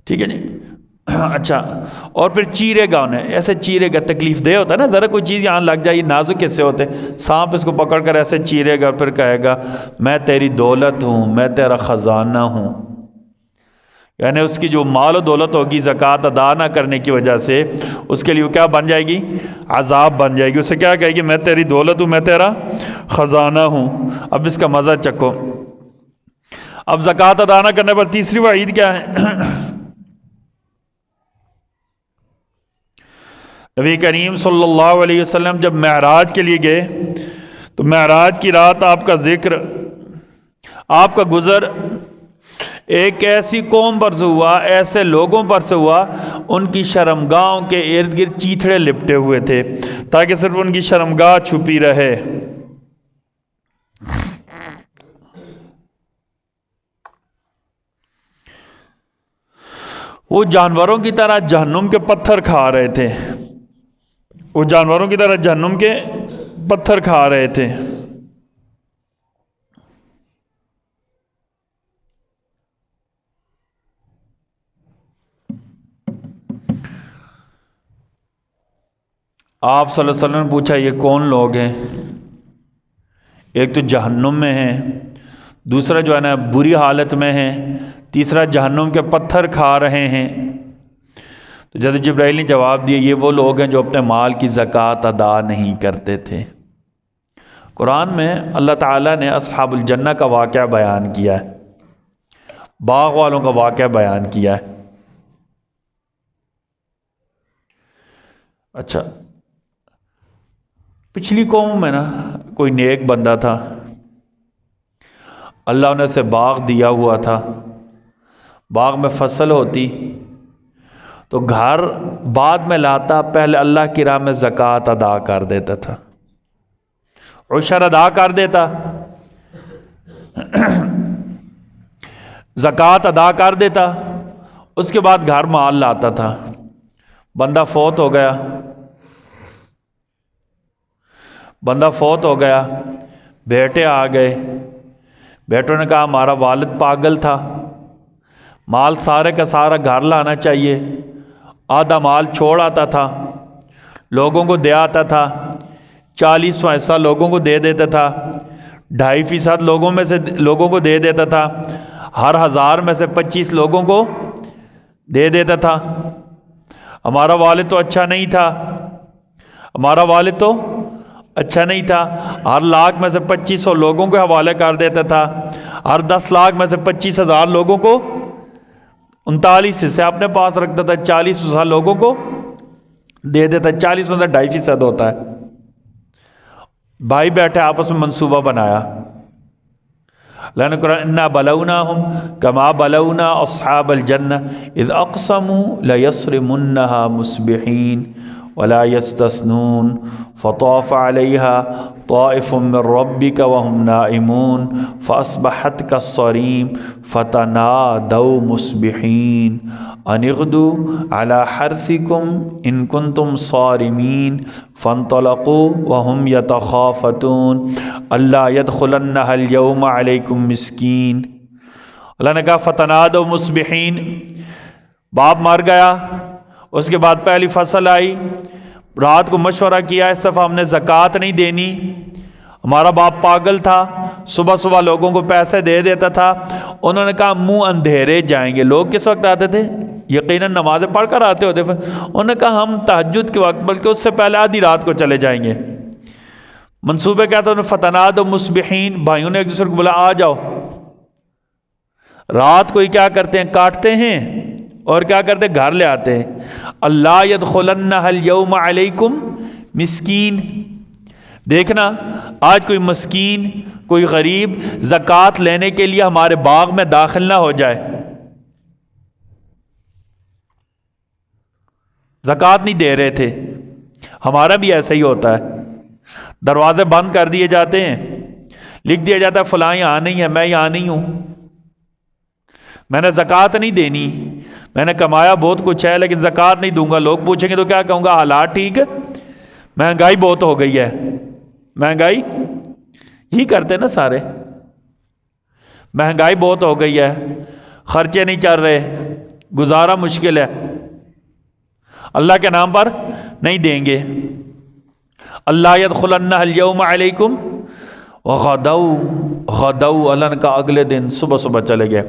ٹھیک ہے جی. اچھا، اور پھر چیرے گا انہیں، ایسے چیرے گا، تکلیف دہ ہوتا ہے نا، ذرا کوئی چیز یہاں لگ جائے، نازک حصے ہوتے، سانپ اس کو پکڑ کر ایسے چیرے گا، پھر کہے گا میں تیری دولت ہوں، میں تیرا خزانہ ہوں. یعنی اس کی جو مال و دولت ہوگی زکوٰۃ ادا نہ کرنے کی وجہ سے، اس کے لیے وہ کیا بن جائے گی؟ عذاب بن جائے گی. اسے کیا کہے گی؟ میں تیری دولت ہوں، میں تیرا خزانہ ہوں. اب اس کا مزہ چکھو. اب زکوٰۃ ادا نہ کرنے پر تیسری وعید کیا ہے؟ نبی کریم صلی اللہ علیہ وسلم جب معراج کے لیے گئے تو معراج کی رات آپ کا ذکر، آپ کا گزر ایک ایسی قوم پر سے ہوا، ایسے لوگوں پر سے ہوا، ان کی شرمگاہوں کے ارد گرد چیتھڑے لپٹے ہوئے تھے تاکہ صرف ان کی شرمگاہ چھپی رہے. وہ جانوروں کی طرح جہنم کے پتھر کھا رہے تھے، وہ جانوروں کی طرح جہنم کے پتھر کھا رہے تھے. آپ صلی اللہ علیہ وسلم نے پوچھا یہ کون لوگ ہیں؟ ایک تو جہنم میں ہیں، دوسرا جو ہے نا بری حالت میں ہیں، تیسرا جہنم کے پتھر کھا رہے ہیں. تو حضرت جبرائیل نے جواب دیا یہ وہ لوگ ہیں جو اپنے مال کی زکوٰۃ ادا نہیں کرتے تھے. قرآن میں اللہ تعالیٰ نے اصحاب الجنہ کا واقعہ بیان کیا ہے، باغ والوں کا واقعہ بیان کیا ہے. اچھا، پچھلی قوم میں نا کوئی نیک بندہ تھا، اللہ نے اسے باغ دیا ہوا تھا، باغ میں فصل ہوتی تو گھر بعد میں لاتا، پہلے اللہ کی راہ میں زکوٰۃ ادا کر دیتا تھا، عشر ادا کر دیتا، زکوٰۃ ادا کر دیتا، اس کے بعد گھر مال لاتا تھا. بندہ فوت ہو گیا، بندہ فوت ہو گیا، بیٹے آ گئے، بیٹوں نے کہا ہمارا والد پاگل تھا، مال سارے کا سارا گھر لانا چاہیے، آدھا مال چھوڑ آتا تھا، لوگوں کو دے آتا تھا، 40واں حصہ لوگوں کو دے دیتا تھا، 2.5% لوگوں کو دے دیتا تھا، ہر 1000 میں سے 25 لوگوں کو دے دیتا تھا. ہمارا والد تو اچھا نہیں تھا، ہمارا والد تو اچھا نہیں تھا، ہر 1,00,000 میں سے 2500 لوگوں کے حوالے کر دیتا تھا، ہر 10 لاکھ میں سے 25,000 لوگوں کو، 39 حصے اپنے پاس رکھتا تھا، 40 لوگوں کو دے دیتا. 40 میں سے 2.5% ہوتا ہے. بھائی بیٹھے آپس میں منصوبہ بنایا. اللہ نے قرآن انا بلوناہم کما بلونا اصحاب الجنہ اذ اقسموا لیصرمنها مصبحین ولا يستثنون فطاف عليها طائف من ربك وهم نائمون فأصبحت كالصريم فتنادوا مصبحين أن اغدوا على حرثكم إن كنتم صارمين فانطلقوا وهم يتخافتون ألا يدخلنها اليوم عليكم مسكين. اللہ نے کہا فتنادوا مصبحين، باپ مر گیا، اس کے بعد پہلی فصل آئی، رات کو مشورہ کیا اس دفعہ ہم نے زکوٰۃ نہیں دینی، ہمارا باپ پاگل تھا، صبح صبح لوگوں کو پیسے دے دیتا تھا. انہوں نے کہا منہ اندھیرے جائیں گے. لوگ کس وقت آتے تھے؟ یقیناً نمازیں پڑھ کر آتے ہوتے. انہوں نے کہا ہم تہجد کے وقت بلکہ اس سے پہلے آدھی رات کو چلے جائیں گے. منصوبے کیا تھا؟ فتنادوا مصبحین، بھائیوں نے ایک دوسرے کو بولا آ جاؤ. رات کو ہی کیا کرتے ہیں؟ کاٹتے ہیں اور کیا کرتے ہیں؟ گھر لے آتے ہیں. اللہ یدخلنها اليوم علیکم مسکین. دیکھنا آج کوئی مسکین، کوئی غریب زکوٰۃ لینے کے لیے ہمارے باغ میں داخل نہ ہو جائے. زکوٰۃ نہیں دے رہے تھے. ہمارا بھی ایسا ہی ہوتا ہے، دروازے بند کر دیے جاتے ہیں، لکھ دیا جاتا ہے فلاں یہاں نہیں ہے، میں یہاں نہیں ہوں، میں نے زکوٰۃ نہیں دینی، میں نے کمایا بہت کچھ ہے لیکن زکوٰۃ نہیں دوں گا. لوگ پوچھیں گے تو کیا کہوں گا؟ حالات ٹھیک ہے، مہنگائی بہت ہو گئی ہے. مہنگائی یہی کرتے نا سارے، مہنگائی بہت ہو گئی ہے، خرچے نہیں چل رہے، گزارا مشکل ہے، اللہ کے نام پر نہیں دیں گے۔ اللہ يدخلن اليوم علیکم غدوا، اللہ نے کہا اگلے دن صبح صبح چلے گئے،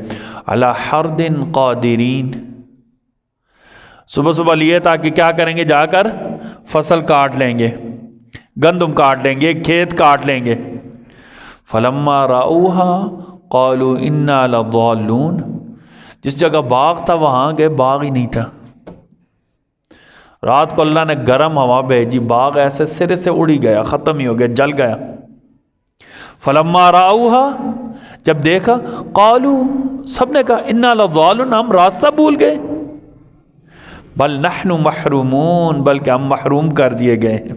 علی حرد قادرین، صبح صبح لیے تاکہ کیا کریں گے، جا کر فصل کاٹ لیں گے، گندم کاٹ لیں گے، کھیت کاٹ لیں گے۔ فلما رأوها قالوا انا لضالون، جس جگہ باغ تھا وہاں گئے، باغ ہی نہیں تھا۔ رات کو اللہ نے گرم ہوا بھیجی، باغ ایسے سرے سے اڑی گیا، ختم ہی ہو گیا، جل گیا۔ فلما رأوها، جب دیکھا، قالوا، سب نے کہا انا لضالون، ہم راستہ بھول گئے، بل نحن محرومون، بلکہ ہم محروم کر دیے گئے ہیں۔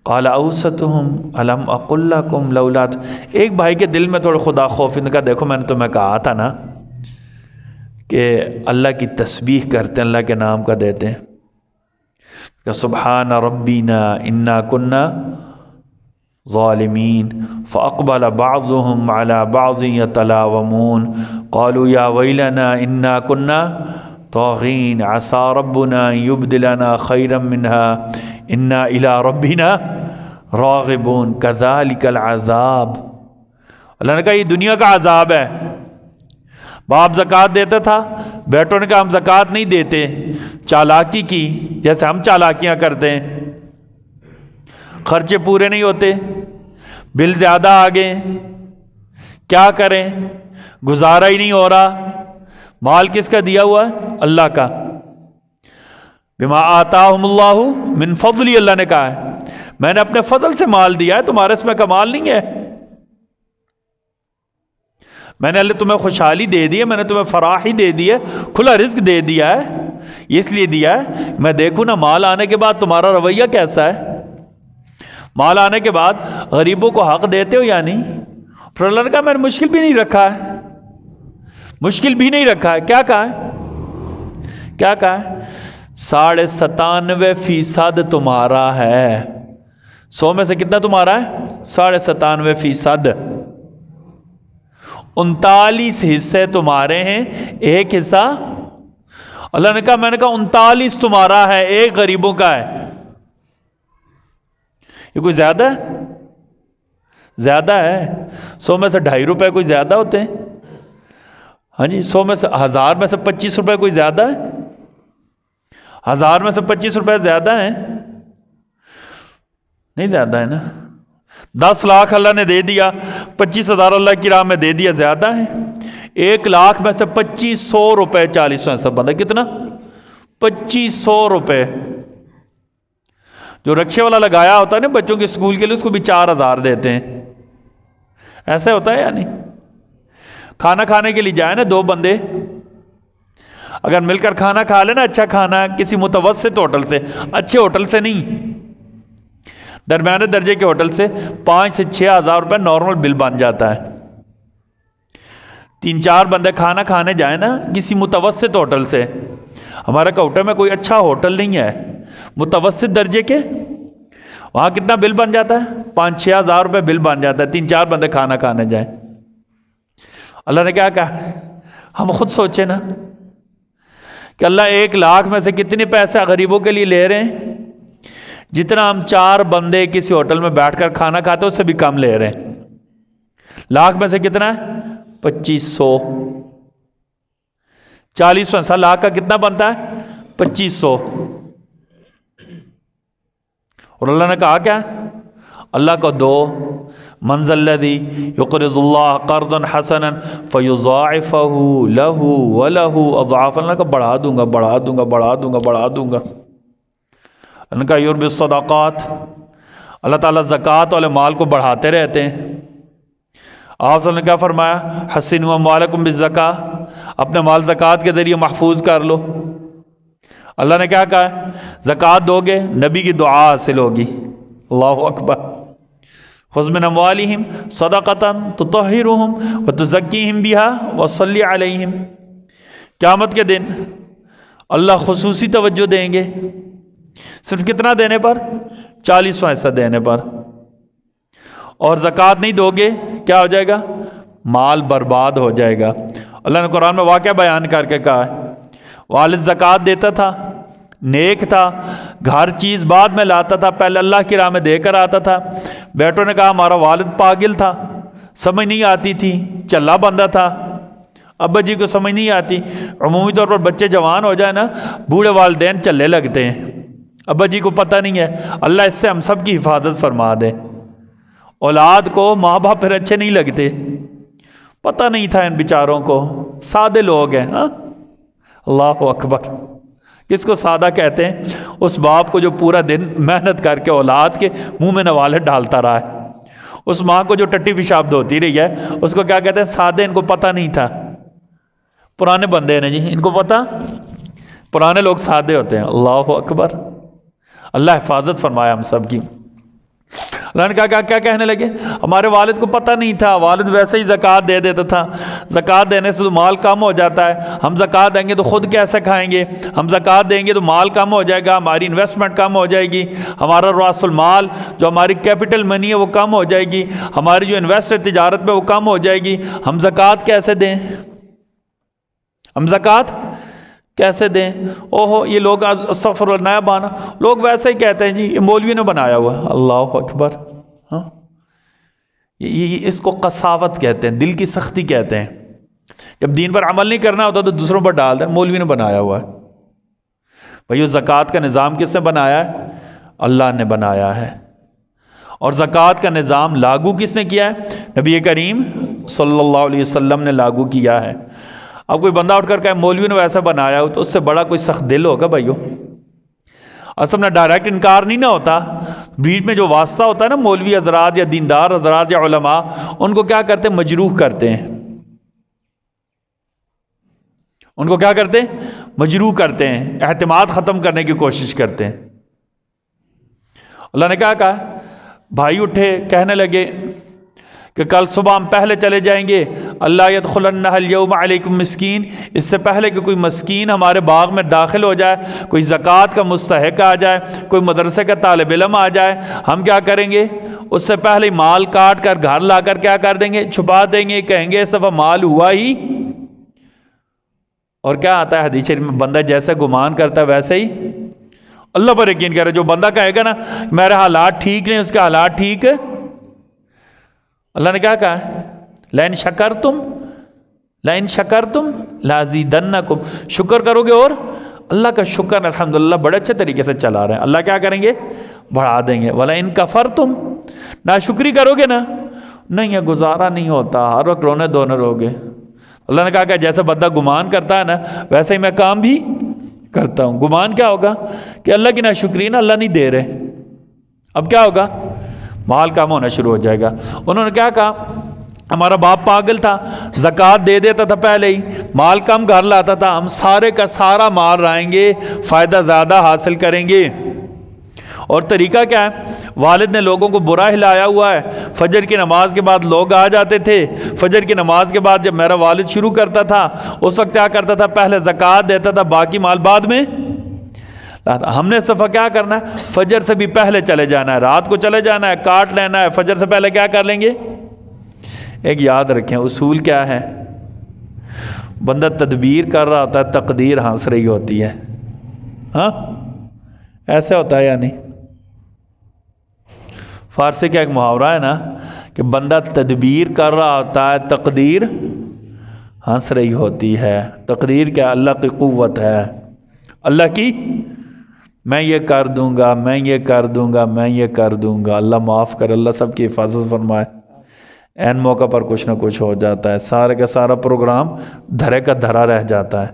قال اوسطهم الم اقل لكم لولا، ایک بھائی کے دل میں تھوڑا خدا خوف، ان کا دیکھو میں نے تمہیں کہا تھا نا کہ اللہ کی تسبیح کرتے ہیں، اللہ کے نام کا دیتے ہیں، کہ سبحان ربنا انا كنا ظالمین، فاقبل بعضهم على بعض يتلاومون قالوا یا ویلنا انا كنا طاغین عسى ربنا ان يبدلنا خيرا منها انا الى ربنا راغبون كذلك العذاب۔ اللہ نے کہا یہ دنیا کا عذاب ہے۔ باپ زکوٰۃ دیتا تھا، بیٹوں نے کہا ہم زکوٰۃ نہیں دیتے، چالاکی کی، جیسے ہم چالاکیاں کرتے ہیں، خرچے پورے نہیں ہوتے، بل زیادہ آ گئے، کیا کریں، گزارا ہی نہیں ہو رہا۔ مال کس کا دیا ہوا ہے؟ اللہ کا۔ بما آتاہم اللہ من فضلی، اللہ نے کہا ہے میں نے اپنے فضل سے مال دیا ہے، تمہارے اس میں کمال نہیں ہے۔ میں نے اللہ تمہیں خوشحالی دے دی ہے، میں نے تمہیں فراخی دے دی ہے، کھلا رزق دے دیا ہے، یہ اس لیے دیا ہے میں دیکھوں نا مال آنے کے بعد تمہارا رویہ کیسا ہے، مال آنے کے بعد غریبوں کو حق دیتے ہو یا نہیں۔ پھر اللہ نے کہا میں نے مشکل بھی نہیں رکھا ہے، مشکل بھی نہیں رکھا ہے۔ کیا کہا ہے؟ کیا کہا ہے؟ 97.5% تمہارا ہے، 100 میں سے کتنا تمہارا ہے؟ 97.5%۔ 39 حصے تمہارے ہیں، ایک حصہ اللہ نے کہا میں نے کہا 39 تمہارا ہے، ایک غریبوں کا ہے۔ یہ کوئی زیادہ ہے؟ زیادہ ہے۔ 100 میں سے 2.5 روپے کوئی زیادہ ہوتے ہیں؟ ہاں جی، 100 میں سے 1000 میں سے 25 روپے کوئی زیادہ ہے؟ 1000 میں سے 25 روپے زیادہ ہیں؟ نہیں زیادہ ہے نا۔ 10 لاکھ اللہ نے دے دیا، 25,000 اللہ کی راہ میں دے دیا، زیادہ ہے؟ 1 لاکھ میں سے 2500 روپے 40 بندہ کتنا؟ 2500 روپے۔ جو رکشے والا لگایا ہوتا ہے نا بچوں کے اسکول کے لیے، اس کو بھی 4000 دیتے ہیں، ایسا ہوتا ہے یا نہیں؟ کھانا کھانے کے لیے جائیں نا 2 بندے، اگر مل کر کھانا کھا لینا، اچھا کھانا کسی متوسط ہوٹل سے، اچھے ہوٹل سے نہیں، درمیانے درجے کے ہوٹل سے 5 سے 6 ہزار روپے نارمل بل بن جاتا ہے۔ 3-4 بندے کھانا کھانے جائیں نا کسی متوسط ہوٹل سے، ہمارا کوٹہ میں کوئی اچھا ہوٹل نہیں ہے متوسط درجے کے، وہاں کتنا بل بن جاتا ہے؟ 5-6 ہزار روپے بل بن جاتا ہے، 3-4 بندے کھانا کھانے جائیں۔ اللہ نے کیا کہا؟ ہم خود سوچیں نا کہ اللہ 1 لاکھ میں سے کتنے پیسے غریبوں کے لیے لے رہے ہیں، جتنا ہم 4 بندے کسی ہوٹل میں بیٹھ کر کھانا کھاتے اس سے بھی کم لے رہے ہیں۔ لاکھ میں سے کتنا ہے؟ 2500۔ 40 لاکھ کا کتنا بنتا ہے؟ 2500۔ اور اللہ نے کہا کیا؟ اللہ کو دو، من ذا الذی یقرض اللہ قرضا حسنا فیضاعفہ لہ ولہ اضعاف، اللہ کا بڑھا دوں گا، بڑھا دوں گا، بڑھا دوں گا، بڑھا دوں گا۔ اللہ نے کہا یربی الصدقات، اللہ تعالیٰ زکوٰۃ والے مال کو بڑھاتے رہتے ہیں۔ آپ صلی اللہ نے کیا فرمایا؟ حسنوا اموالکم بالزکاۃ، اپنے مال زکوٰۃ کے ذریعے محفوظ کر لو۔ اللہ نے کیا کہا ہے؟ زکوٰۃ دو گے نبی کی دعا حاصل ہوگی۔ اللہ اکبر۔ خذ من اموالہم صدقۃ تطہرہم وتزکیہم بہا وصلی علیہم، قیامت کے دن اللہ خصوصی توجہ دیں گے، صرف کتنا دینے پر؟ 40% دینے پر۔ اور زکوٰۃ نہیں دو گے کیا ہو جائے گا؟ مال برباد ہو جائے گا۔ اللہ نے قرآن میں واقعہ بیان کر کے کہا ہے والد زکوٰۃ دیتا تھا، نیک تھا، ہر چیز بعد میں لاتا تھا، پہلے اللہ کی راہ میں دے کر آتا تھا۔ بیٹوں نے کہا ہمارا والد پاگل تھا، سمجھ نہیں آتی تھی، چلا بندہ تھا، ابا جی کو سمجھ نہیں آتی۔ عمومی طور پر بچے جوان ہو جائے نا، بوڑھے والدین چلے لگتے ہیں، ابا جی کو پتہ نہیں ہے۔ اللہ اس سے ہم سب کی حفاظت فرما دے۔ اولاد کو ماں باپ پھر اچھے نہیں لگتے، پتہ نہیں تھا ان بیچاروں کو، سادے لوگ ہیں۔ ہاں اللہ اکبر، کس کو سادہ کہتے ہیں؟ اس باپ کو جو پورا دن محنت کر کے اولاد کے منہ میں نوالے ڈالتا رہا ہے، اس ماں کو جو ٹٹی پیشاب دھوتی رہی ہے، اس کو کیا کہتے ہیں؟ سادے۔ ان کو پتہ نہیں تھا، پرانے بندے ہیں جی، ان کو پتہ، پرانے لوگ سادے ہوتے ہیں۔ اللہ اکبر، اللہ حفاظت فرمایا ہم سب کی۔ اللہ نے کہا کیا کہنے لگے؟ ہمارے والد کو پتہ نہیں تھا، والد ویسے ہی زکوٰۃ دے دیتا تھا، زکوٰۃ دینے سے تو مال کم ہو جاتا ہے، ہم زکوٰۃ دیں گے تو خود کیسے کھائیں گے، ہم زکوٰۃ دیں گے تو مال کم ہو جائے گا، ہماری انویسٹمنٹ کم ہو جائے گی، ہمارا راس المال جو ہماری کیپٹل منی ہے وہ کم ہو جائے گی، ہماری جو انویسٹ ہے تجارت میں وہ کم ہو جائے گی، ہم زکوٰۃ کیسے دیں، ہم زکوٰۃ کیسے دیں؟ اوہو، یہ لوگ استغفر اللہ، نیا بانا، لوگ ویسے ہی کہتے ہیں جی یہ مولوی نے بنایا ہوا ہے۔ اللہ اکبر، ہاں، اس کو قساوت کہتے ہیں، دل کی سختی کہتے ہیں۔ جب دین پر عمل نہیں کرنا ہوتا تو دوسروں پر ڈال دیں مولوی نے بنایا ہوا ہے۔ بھائیو، زکوٰۃ کا نظام کس نے بنایا ہے؟ اللہ نے بنایا ہے۔ اور زکوٰۃ کا نظام لاگو کس نے کیا ہے؟ نبی کریم صلی اللہ علیہ وسلم نے لاگو کیا ہے۔ اب کوئی بندہ اٹھ کر کہے مولوی نے ویسا بنایا ہو، تو اس سے بڑا کوئی سخت دل ہوگا بھائیو؟ اصل میں ڈائریکٹ انکار نہیں نہ ہوتا، بیچ میں جو واسطہ ہوتا ہے نا، مولوی حضرات یا دیندار حضرات یا علماء، ان کو کیا کرتے ہیں؟ مجروح کرتے ہیں، ان کو کیا کرتے ہیں؟ مجروح کرتے ہیں، اعتماد ختم کرنے کی کوشش کرتے ہیں۔ اللہ نے کیا کہا؟ بھائی اٹھے، کہنے لگے کہ کل صبح ہم پہلے چلے جائیں گے، اللہ یدخلنہ اليوم علیکم مسکین، اس سے پہلے کہ کوئی مسکین ہمارے باغ میں داخل ہو جائے، کوئی زکوٰۃ کا مستحق آ جائے، کوئی مدرسے کا طالب علم آ جائے، ہم کیا کریں گے؟ اس سے پہلے مال کاٹ کر گھر لا کر کیا کر دیں گے؟ چھپا دیں گے، کہیں گے اس دفعہ مال ہوا ہی۔ اور کیا آتا ہے حدیث شریف میں؟ بندہ جیسے گمان کرتا ہے ویسے ہی اللہ پر یقین کرے۔ جو بندہ کہے گا نا میرے حالات ٹھیک نہیں، اس کے حالات ٹھیک، اللہ نے کیا کہا ہے؟ لئن شکرتم لازیدنکم، شکر کرو گے اور اللہ کا شکر الحمدللہ بڑے اچھے طریقے سے چلا رہے ہیں، اللہ کیا کریں گے؟ بڑھا دیں گے۔ وَلَئِن کَفَرْتُمْ، ناشکری کرو گے نا، نہیں ہے گزارا نہیں ہوتا، ہر وقت رونے دھونے رہو گے۔ اللہ نے کہا کہ جیسے بندہ گمان کرتا ہے نا، ویسے ہی میں کام بھی کرتا ہوں۔ گمان کیا ہوگا؟ کہ اللہ کی ناشکری نا اللہ نہیں دے رہے، اب کیا ہوگا؟ مال کم ہونا شروع ہو جائے گا۔ انہوں نے کیا کہا؟ ہمارا باپ پاگل تھا، زکوٰۃ دے دیتا تھا پہلے ہی، مال کم گھر لاتا تھا، ہم سارے کا سارا مال لائیں گے، فائدہ زیادہ حاصل کریں گے۔ اور طریقہ کیا ہے؟ والد نے لوگوں کو برا ہلایا ہوا ہے، فجر کی نماز کے بعد لوگ آ جاتے تھے، فجر کی نماز کے بعد جب میرا والد شروع کرتا تھا اس وقت کیا کرتا تھا؟ پہلے زکوٰۃ دیتا تھا، باقی مال بعد میں۔ ہم نے صفحہ کیا کرنا ہے؟ فجر سے بھی پہلے چلے جانا ہے، رات کو چلے جانا ہے، کاٹ لینا ہے، فجر سے پہلے کیا کر لیں گے؟ ایک یاد رکھیں، اصول کیا ہے؟ بندہ تدبیر کر رہا ہوتا ہے، تقدیر ہنس رہی ہوتی ہے۔ ہاں ایسے ہوتا ہے یا نہیں؟ فارسی کا ایک محاورہ ہے نا کہ بندہ تدبیر کر رہا ہوتا ہے، تقدیر ہنس رہی ہوتی ہے۔ تقدیر کیا؟ اللہ کی قوت ہے، اللہ کی، میں یہ کر دوں گا، میں یہ کر دوں گا، میں یہ کر دوں گا۔ اللہ معاف کر، اللہ سب کی حفاظت فرمائے۔ این موقع پر کچھ نہ کچھ ہو جاتا ہے، سارے کا سارا پروگرام دھرے کا دھرا رہ جاتا ہے،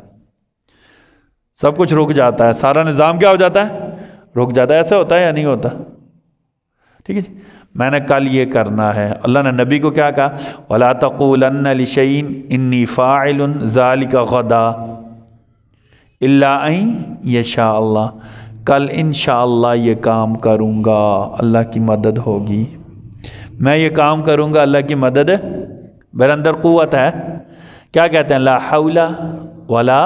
سب کچھ رک جاتا ہے، سارا نظام کیا ہو جاتا ہے؟ رک جاتا ہے۔ ایسے ہوتا ہے یا نہیں ہوتا؟ ٹھیک ہے جی، میں نے کل یہ کرنا ہے۔ اللہ نے نبی کو کیا کہا؟ وَلَا تَقُولَنَّ لِشَيْءٍ إِنِّي فَاعِلٌ ذَلِكَ غَدًا إِلَّا أَن يَشَاءَ اللَّهُ، کل انشاءاللہ یہ کام کروں گا، اللہ کی مدد ہوگی، میں یہ کام کروں گا، اللہ کی مدد، میرے اندر قوت ہے۔ کیا کہتے ہیں؟ لا حول ولا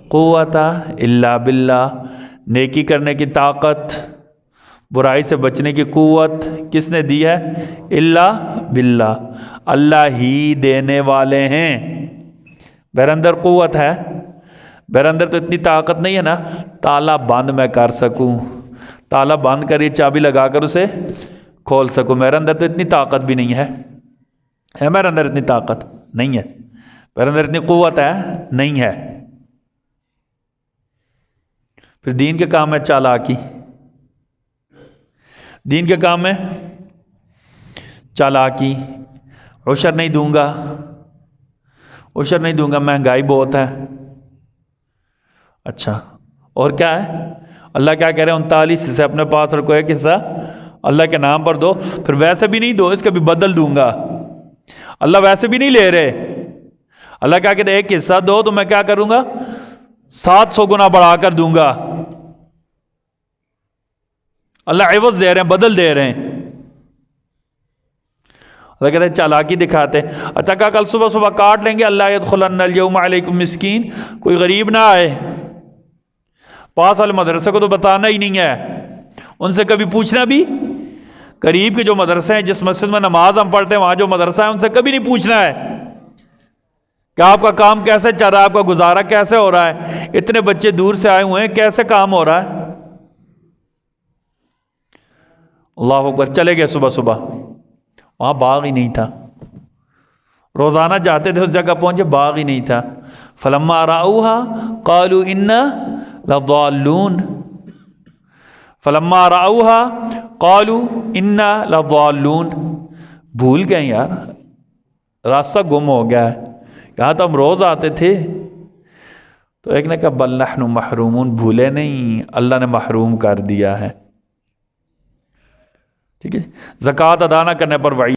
قوت الا باللہ، نیکی کرنے کی طاقت، برائی سے بچنے کی قوت کس نے دی ہے؟ الا باللہ، اللہ ہی دینے والے ہیں۔ میرے اندر قوت ہے، میرے اندر تو اتنی طاقت نہیں ہے نا تالا بند میں کر سکوں، تالا بند کر یہ چابی لگا کر اسے کھول سکوں، میرے اندر تو اتنی طاقت بھی نہیں ہے میرے اندر اتنی طاقت نہیں ہے، میرے اندر اتنی قوت ہے نہیں ہے۔ پھر دین کے کام میں چالاکی، دین کے کام میں چالاکی، عشر نہیں دوں گا، عشر نہیں دوں گا، مہنگائی بہت ہے۔ اچھا اور کیا ہے؟ اللہ کیا کہہ رہے ہیں 39 سے اپنے پاس رکھو ایک حصہ اللہ کے نام پر دو، پھر ویسے بھی نہیں دو، اس کا بھی بدل دوں گا۔ اللہ ویسے بھی نہیں لے رہے، اللہ کیا کہتے ہیں ایک حصہ دو تو میں کیا کروں گا 700 گنا بڑھا کر دوں گا۔ اللہ عوض دے رہے ہیں، بدل دے رہے ہیں۔ اللہ کہتے ہیں چالاکی دکھاتے ہیں۔ اچھا کہا کل صبح صبح کاٹ لیں گے اللہ يدخلن اليوم علیکم مسکین، کوئی غریب نہ آئے۔ پاس والے مدرسے کو تو بتانا ہی نہیں ہے، ان سے کبھی پوچھنا بھی، قریب کے جو مدرسے ہیں جس مسجد میں نماز ہم پڑھتے ہیں وہاں جو مدرسہ ہے ان سے کبھی نہیں پوچھنا ہے کہ آپ کا کام کیسے چل رہا ہے، آپ کا گزارا کیسے ہو رہا ہے، اتنے بچے دور سے آئے ہوئے ہیں کیسے کام ہو رہا ہے۔ اللہ اکبر، چلے گئے صبح صبح، وہاں باغ ہی نہیں تھا، روزانہ جاتے تھے اس جگہ پہنچے باغ ہی نہیں تھا۔ فلما رأوها قالوا انا لضالون، فلما رأوها قالوا انا لضالون، بھول گئے یار، راستہ گم ہو گیا ہے، یہاں تو ہم روز آتے تھے۔ تو ایک نے کہا بل نحن محرومون، بھولے نہیں، اللہ نے محروم کر دیا ہے۔ ٹھیک ہے، زکوٰۃ ادا نہ کرنے پر وعید